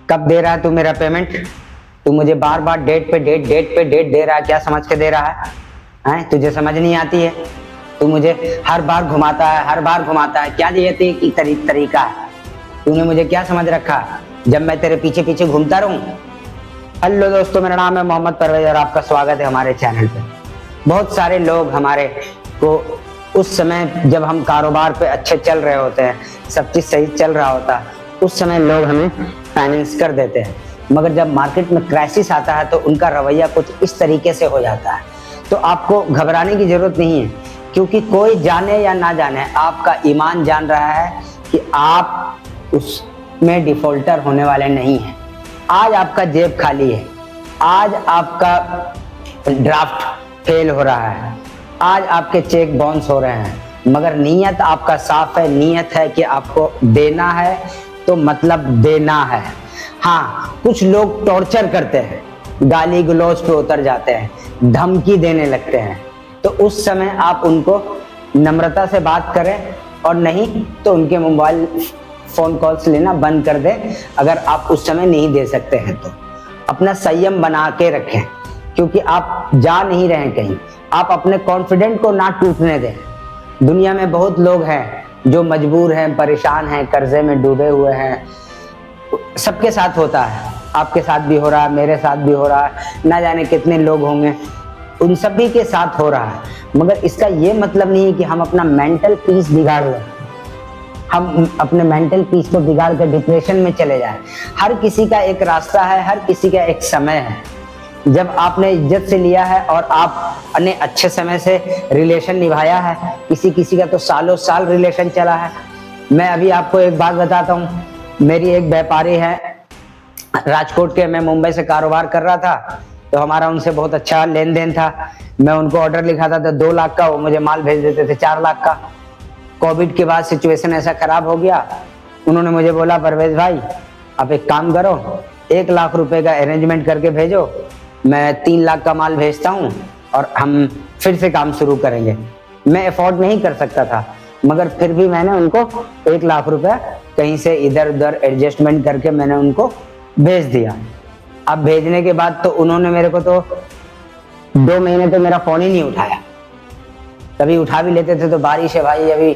कब दे रहा है तू मेरा पेमेंट? तू मुझे बार बार डेट पे डेट दे रहा है, क्या समझ के दे रहा है? हैं, तुझे समझ नहीं आती है? तू मुझे हर बार घुमाता है, क्या ये की तरीका है? तूने मुझे क्या समझ रखा जब मैं तेरे पीछे पीछे घूमता रहूं? हेलो दोस्तों, मेरा नाम है मोहम्मद परवेज और आपका स्वागत है हमारे चैनल पे। बहुत सारे लोग हमारे को उस समय जब हम कारोबार पे अच्छे चल रहे होते हैं, सब चीज सही चल रहा होता है, उस समय लोग हमें फाइनेंस कर देते हैं, मगर जब मार्केट में क्राइसिस आता है तो उनका रवैया कुछ इस तरीके से हो जाता है। तो आपको घबराने की जरूरत नहीं है, क्योंकि कोई जाने या ना जाने, आपका ईमान जान रहा है कि आप उसमें डिफॉल्टर होने वाले नहीं हैं। आज आपका जेब खाली है, आज आपका ड्राफ्ट फेल हो रहा है, आज आपके चेक बाउंस हो रहे हैं, मगर नीयत आपका साफ है। नीयत है कि आपको देना है तो मतलब देना है। हाँ, कुछ लोग टॉर्चर करते हैं, गाली गलौज पे उतर जाते हैं, धमकी देने लगते हैं, तो उस समय आप उनको नम्रता से बात करें, और नहीं तो उनके मोबाइल फोन कॉल्स लेना बंद कर दें। अगर आप उस समय नहीं दे सकते हैं तो अपना संयम बना के रखें, क्योंकि आप जा नहीं रहे हैं कहीं। आप अपने कॉन्फिडेंट को ना टूटने दें। दुनिया में बहुत लोग हैं जो मजबूर हैं, परेशान हैं, कर्जे में डूबे हुए हैं। सबके साथ होता है, आपके साथ भी हो रहा है, मेरे साथ भी हो रहा है, ना जाने कितने लोग होंगे, उन सभी के साथ हो रहा है। मगर इसका ये मतलब नहीं है कि हम अपना मेंटल पीस बिगाड़ लें, हम अपने मेंटल पीस को बिगाड़ कर डिप्रेशन में चले जाएं। हर किसी का एक रास्ता है, हर किसी का एक समय है। जब आपने इज्जत से लिया है और आपने अच्छे समय से रिलेशन निभाया है, किसी का तो सालों साल रिलेशन चला है। मैं अभी आपको एक बात बताता हूँ, मेरी एक व्यापारी है राजकोट के, मैं मुंबई से कारोबार कर रहा था, तो हमारा उनसे बहुत अच्छा लेन देन था। मैं उनको ऑर्डर लिखाता था 2 लाख का, वो मुझे माल भेज देते थे 4 लाख का। कोविड के बाद सिचुएशन ऐसा खराब हो गया, उन्होंने मुझे बोला, परवेज भाई आप एक काम करो, 1 लाख रुपए का अरेंजमेंट करके भेजो, मैं 3 लाख का माल भेजता हूँ और हम फिर से काम शुरू करेंगे। मैं अफोर्ड नहीं कर सकता था, मगर फिर भी मैंने उनको 1 लाख रुपए कहीं से इधर उधर एडजस्टमेंट करके मैंने उनको भेज दिया। अब भेजने के बाद तो उन्होंने मेरे को तो 2 महीने तो मेरा फोन ही नहीं उठाया। कभी उठा भी लेते थे तो बारिश है भाई, अभी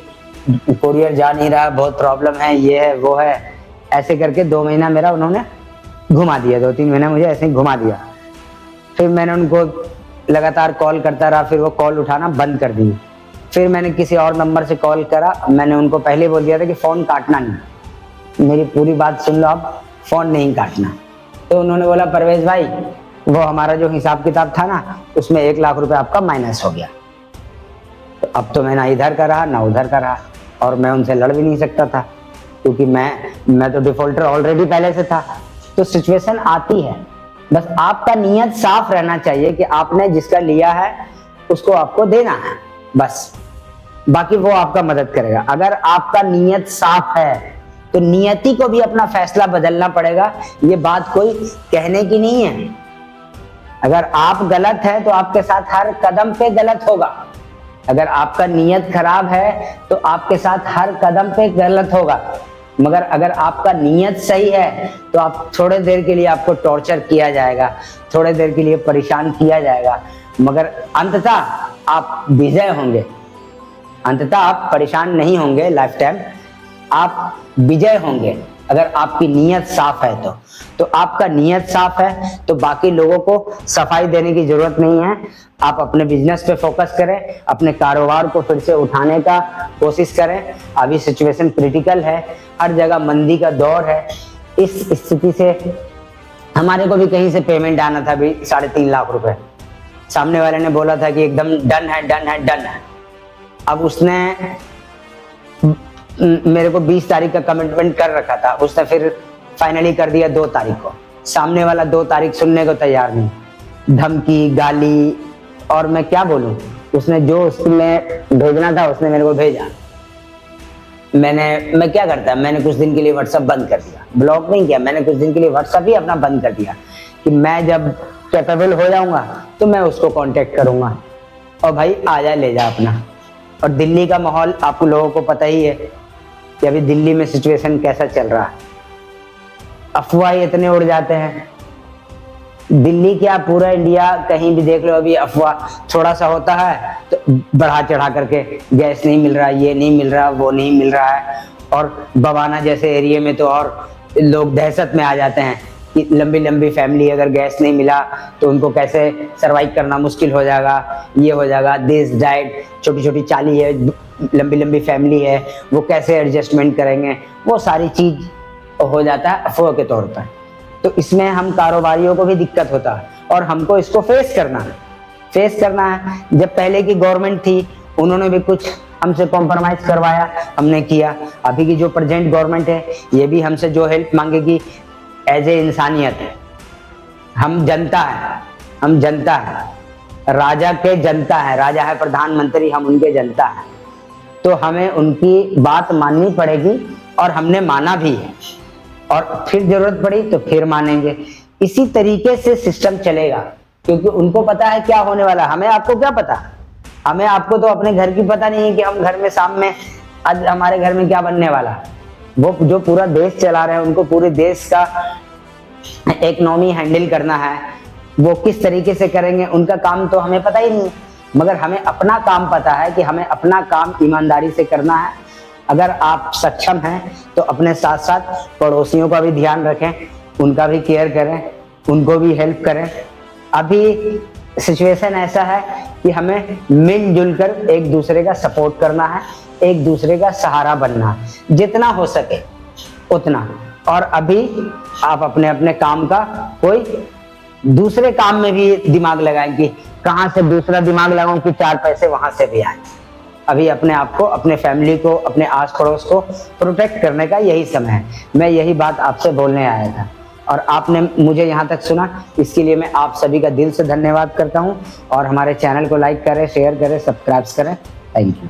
कोरियर जा नहीं रहा, बहुत प्रॉब्लम है, ये है वो है, ऐसे करके 2 महीना मेरा उन्होंने घुमा दिया, 2-3 महीना मुझे ऐसे ही घुमा दिया। फिर मैंने उनको लगातार कॉल करता रहा, फिर वो कॉल उठाना बंद कर दी। फिर मैंने किसी और नंबर से कॉल करा, मैंने उनको पहले बोल दिया था कि फ़ोन काटना नहीं, मेरी पूरी बात सुन लो, आप फ़ोन नहीं काटना। तो उन्होंने बोला, परवेज भाई वो हमारा जो हिसाब किताब था ना, उसमें 1 लाख रुपए आपका माइनस हो गया। तो अब तो मैं ना इधर का रहा ना उधर का रहा, और मैं उनसे लड़ भी नहीं सकता था, क्योंकि मैं तो डिफॉल्टर ऑलरेडी पहले से था। तो सिचुएशन आती है, बस आपका नियत साफ रहना चाहिए कि आपने जिसका लिया है उसको आपको देना है, बस। बाकी वो आपका मदद करेगा। अगर आपका नियत साफ है तो नियति को भी अपना फैसला बदलना पड़ेगा। ये बात कोई कहने की नहीं है। अगर आप गलत है तो आपके साथ हर कदम पे गलत होगा। अगर आपका नियत खराब है तो आपके साथ हर कदम पे गलत होगा। मगर अगर आपका नियत सही है तो आप थोड़े देर के लिए आपको टॉर्चर किया जाएगा, थोड़े देर के लिए परेशान किया जाएगा, मगर अंततः आप विजय होंगे। अंततः आप परेशान नहीं होंगे, लाइफ टाइम आप विजय होंगे अगर आपकी नियत साफ है तो आपका नियत साफ है तो बाकी लोगों को सफाई देने की जरूरत नहीं है। आप अपने बिजनेस पे फोकस करें, अपने कारोबार को फिर से उठाने का कोशिश करें। अभी सिचुएशन क्रिटिकल है, हर जगह मंदी का दौर है। इस स्थिति से हमारे को भी कहीं से पेमेंट आना था भी 3.5 लाख रुपए। सामने वाले ने बोला था कि एकदम डन है। अब उसने मेरे को 20 तारीख का कमिटमेंट कर रखा था, उसने फिर फाइनली कर दिया 2 तारीख को। सामने वाला 2 तारीख सुनने को तैयार नहीं, धमकी गाली, और मैं क्या बोलूं। उसने जो उसमें भेजना था उसने मेरे को भेजा। मैं क्या करता, मैंने कुछ दिन के लिए व्हाट्सएप बंद कर दिया, ब्लॉक नहीं किया, मैंने कुछ दिन के लिए व्हाट्सएप ही अपना बंद कर दिया कि मैं जब कैपेबल हो जाऊंगा तो मैं उसको कांटेक्ट करूंगा, और भाई आजा ले जा अपना। और दिल्ली का माहौल आप लोगों को पता ही है कि अभी दिल्ली में सिचुएशन कैसा चल रहा है। अफवाह इतने उड़ जाते हैं, दिल्ली क्या पूरा इंडिया कहीं भी देख लो, अभी अफवाह थोड़ा सा होता है तो बढ़ा चढ़ा करके गैस नहीं मिल रहा, ये नहीं मिल रहा, वो नहीं मिल रहा है। और बवाना जैसे एरिया में तो और लोग दहशत में आ जाते हैं कि लंबी लंबी फैमिली, अगर गैस नहीं मिला तो उनको कैसे सरवाइव करना मुश्किल हो जाएगा, ये हो जाएगा, दिस डाइट, छोटी छोटी चाली है, लंबी लंबी फैमिली है, वो कैसे एडजस्टमेंट करेंगे, वो सारी चीज हो जाता है अफवाह के तौर पर। तो इसमें हम कारोबारियों को भी दिक्कत होता है और हमको इसको फेस करना है। जब पहले की गवर्नमेंट थी उन्होंने भी कुछ हमसे कॉम्प्रोमाइज करवाया, हमने किया। अभी की जो प्रेजेंट गवर्नमेंट है ये भी हमसे जो हेल्प मांगेगी एज ए इंसानियत, हम जनता है, राजा के जनता है, राजा है प्रधानमंत्री, हम उनके जनता है, तो हमें उनकी बात माननी पड़ेगी और हमने माना भी है, और फिर जरूरत पड़ी तो फिर मानेंगे। इसी तरीके से सिस्टम चलेगा, क्योंकि उनको पता है क्या होने वाला। हमें आपको क्या पता, हमें आपको तो अपने घर की पता नहीं है कि हम घर में शाम में आज हमारे घर में क्या बनने वाला। वो जो पूरा देश चला रहे हैं उनको पूरे देश का इकोनॉमी हैंडल करना है, वो किस तरीके से करेंगे उनका काम तो हमें पता ही नहीं, मगर हमें अपना काम पता है कि हमें अपना काम ईमानदारी से करना है। अगर आप सक्षम हैं तो अपने साथ साथ पड़ोसियों का भी ध्यान रखें, उनका भी केयर करें, उनको भी हेल्प करें। अभी सिचुएशन ऐसा है कि हमें मिलजुल कर एक दूसरे का सपोर्ट करना है, एक दूसरे का सहारा बनना है, जितना हो सके उतना। और अभी आप अपने अपने काम का कोई दूसरे काम में भी दिमाग लगाएं कि कहाँ से दूसरा दिमाग लगाऊं कि 4 पैसे वहां से भी आए। अभी अपने आप को, अपने फैमिली को, अपने आस पड़ोस को प्रोटेक्ट करने का यही समय है। मैं यही बात आपसे बोलने आया था और आपने मुझे यहाँ तक सुना, इसके लिए मैं आप सभी का दिल से धन्यवाद करता हूँ। और हमारे चैनल को लाइक करें, शेयर करें, सब्सक्राइब करें। Thank you.